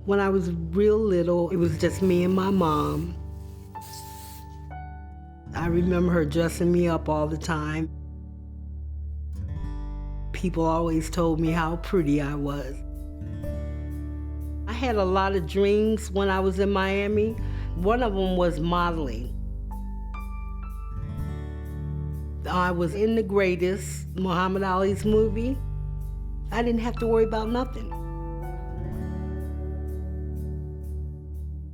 When I was real little, it was just me and my mom. I remember her dressing me up all the time. People always told me how pretty I was. I had a lot of dreams when I was in Miami. One of them was modeling. I was in The Greatest, Muhammad Ali's movie. I didn't have to worry about nothing.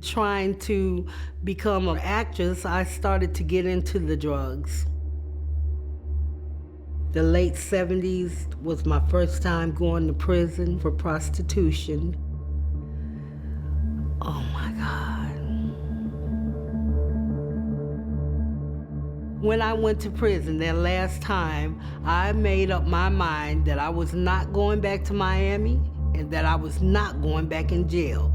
Trying to become an actress, I started to get into the drugs. The late 70s was my first time going to prison for prostitution. Oh my God. When I went to prison that last time, I made up my mind that I was not going back to Miami and that I was not going back in jail.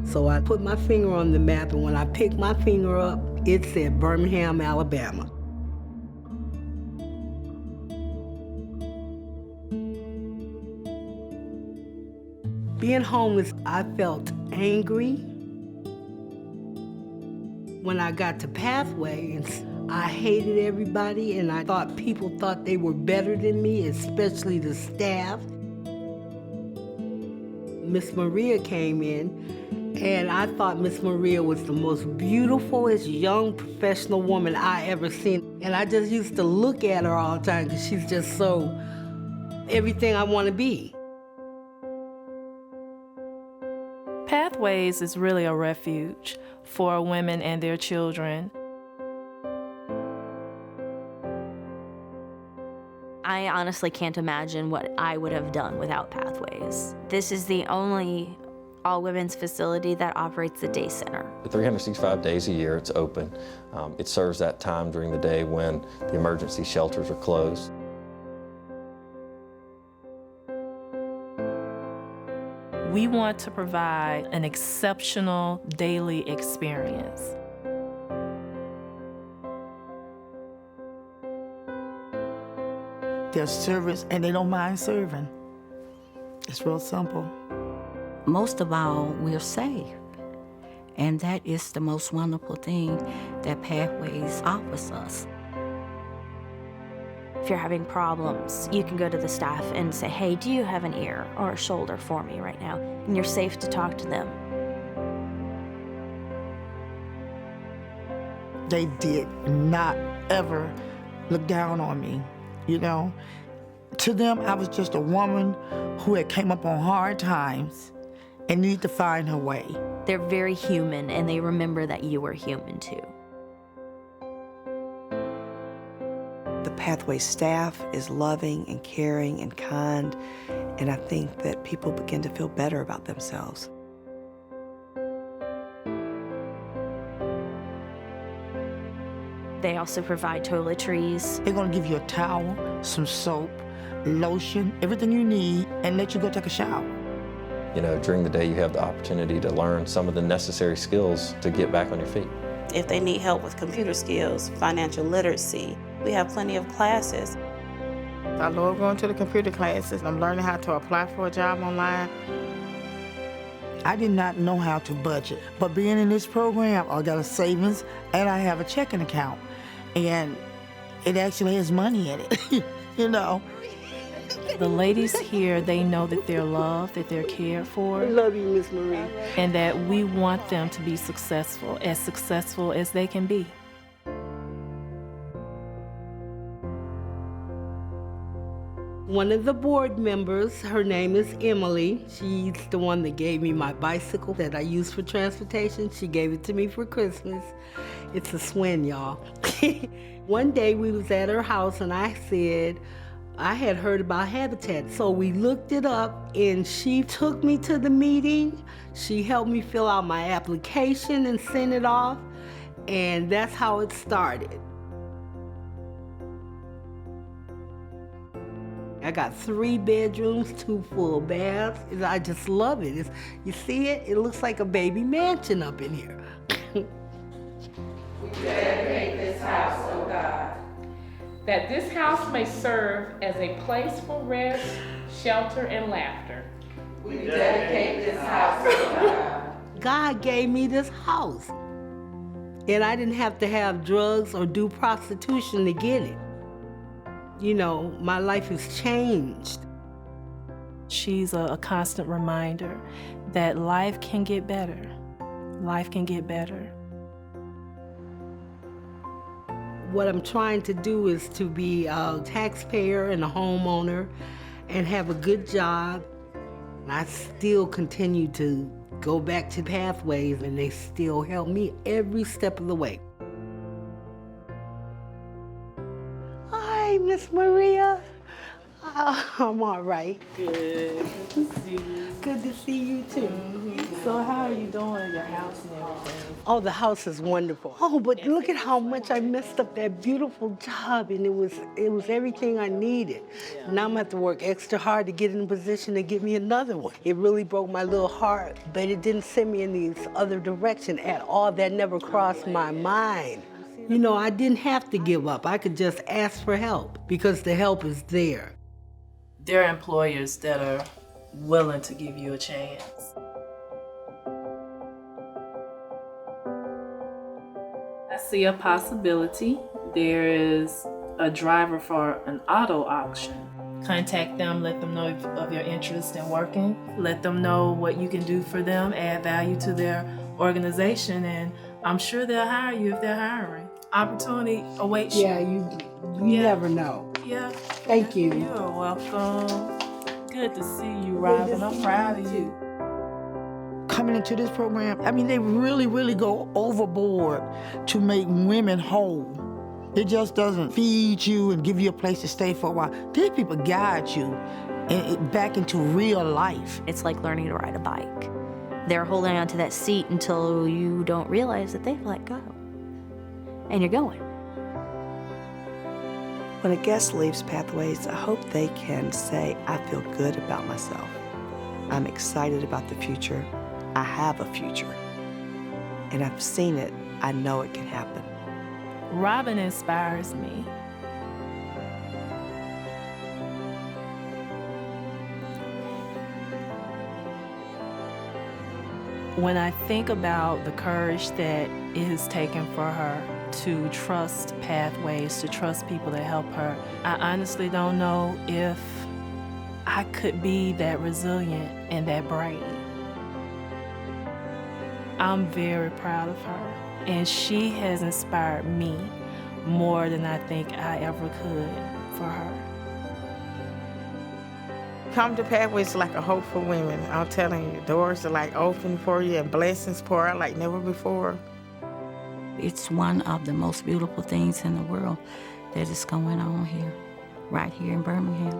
So I put my finger on the map, and when I picked my finger up, it said Birmingham, Alabama. Being homeless, I felt angry. When I got to Pathways, I hated everybody, and I thought people thought they were better than me, especially the staff. Miss Maria came in, and I thought Miss Maria was the most beautifulest young professional woman I ever seen. And I just used to look at her all the time because she's just so everything I want to be. Pathways is really a refuge for women and their children. I honestly can't imagine what I would have done without Pathways. This is the only all-women's facility that operates the day center. 365 days a year it's open. It serves that time during the day when the emergency shelters are closed. We want to provide an exceptional daily experience. They're servants and they don't mind serving. It's real simple. Most of all, we're safe. And that is the most wonderful thing that Pathways offers us. If you're having problems, you can go to the staff and say, hey, do you have an ear or a shoulder for me right now? And you're safe to talk to them. They did not ever look down on me, you know? To them, I was just a woman who had came up on hard times and needed to find her way. They're very human, and they remember that you were human too. The Pathway staff is loving and caring and kind, and I think that people begin to feel better about themselves. They also provide toiletries. They're gonna give you a towel, some soap, lotion, everything you need, and let you go take a shower. You know, during the day you have the opportunity to learn some of the necessary skills to get back on your feet. If they need help with computer skills, financial literacy, we have plenty of classes. I love going to the computer classes. I'm learning how to apply for a job online. I did not know how to budget, but being in this program, I got a savings and I have a checking account, and it actually has money in it, you know. The ladies here, they know that they're loved, that they're cared for. I love you, Miss Marie. And that we want them to be successful as they can be. One of the board members, her name is Emily. She's the one that gave me my bicycle that I use for transportation. She gave it to me for Christmas. It's a Swin, y'all. One day we was at her house and I said, I had heard about Habitat, so we looked it up and she took me to the meeting. She helped me fill out my application and send it off, and that's how it started. I got 3 bedrooms, 2 full baths. I just love it. You see it? It looks like a baby mansion up in here. We dedicate this house, O God, that this house may serve as a place for rest, shelter, and laughter. We dedicate this house to God. God gave me this house. And I didn't have to have drugs or do prostitution to get it. You know, my life has changed. She's a constant reminder that life can get better. Life can get better. What I'm trying to do is to be a taxpayer and a homeowner and have a good job. And I still continue to go back to Pathways, and they still help me every step of the way. Hi, Miss Maria. I'm all right. Good to see you. Good to see you too. So how are you doing in your house and everything? Oh, the house is wonderful. Oh, but look at how much I messed up that beautiful job, and it was everything I needed. Now I'm gonna have to work extra hard to get in a position to get me another one. It really broke my little heart, but it didn't send me in this other direction at all. That never crossed my mind. You know, I didn't have to give up. I could just ask for help because the help is there. There are employers that are willing to give you a chance. I see a possibility. There is a driver for an auto auction. Contact them, let them know of your interest in working. Let them know what you can do for them, add value to their organization, and I'm sure they'll hire you if they're hiring. Opportunity awaits you. Yeah, you never know. Yeah. Thank you. You're welcome. Good to see you, Robin. I'm proud of you. Coming into this program, I mean, they really, really go overboard to make women whole. It just doesn't feed you and give you a place to stay for a while. These people guide you back into real life. It's like learning to ride a bike. They're holding onto that seat until you don't realize that they've let go. And you're going. When a guest leaves Pathways, I hope they can say, I feel good about myself. I'm excited about the future. I have a future. And I've seen it. I know it can happen. Robin inspires me. When I think about the courage that it has taken for her to trust Pathways, to trust people that help her, I honestly don't know if I could be that resilient and that brave. I'm very proud of her, and she has inspired me more than I think I ever could for her. Come to Pathways like a hope for women. I'm telling you, doors are like open for you and blessings pour out like never before. It's one of the most beautiful things in the world that is going on here, right here in Birmingham.